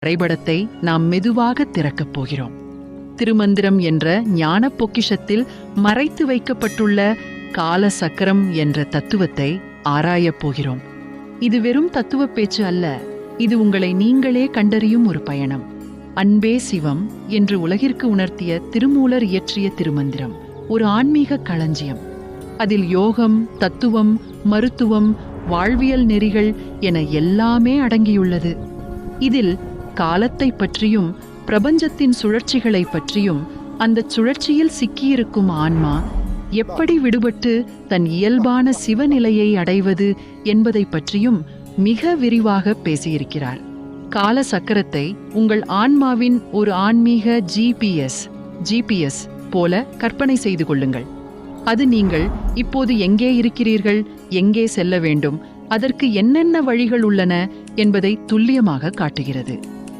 வரைபடத்தை நாம் மெதுவாக திறக்கப் போகிறோம். திருமந்திரம் என்ற ஞான பொக்கிஷத்தில் மறைத்து வைக்கப்பட்டுள்ள கால சக்கரம் என்ற தத்துவத்தை ஆராயப் போகிறோம். இது வெறும் தத்துவ பேச்சு அல்ல, இது உங்களை நீங்களே கண்டறியும் ஒரு பயணம். அன்பே சிவம் என்று உலகிற்கு உணர்த்திய திருமூலர் இயற்றிய திருமந்திரம் ஒரு ஆன்மீக களஞ்சியம். அதில் யோகம், தத்துவம், மருத்துவம், வாழ்வியல் நெறிகள் என எல்லாமே அடங்கியுள்ளது. இதில் காலத்தை பற்றியும் பிரபஞ்சத்தின் சுழற்சிகளை பற்றியும் அந்தச் சுழற்சியில் சிக்கியிருக்கும் ஆன்மா எப்படி விடுபட்டு தன் இயல்பான சிவநிலையை அடைவது என்பதை பற்றியும் மிக விரிவாக பேசியிருக்கிறார். கால சக்கரத்தை உங்கள் ஆன்மாவின் ஒரு ஆன்மீக ஜிபிஎஸ் போல கற்பனை செய்து கொள்ளுங்கள். அது நீங்கள் இப்போது எங்கே இருக்கிறீர்கள், எங்கே செல்ல வேண்டும், அதற்கு என்னென்ன வழிகள் உள்ளன என்பதை துல்லியமாக காட்டுகிறது.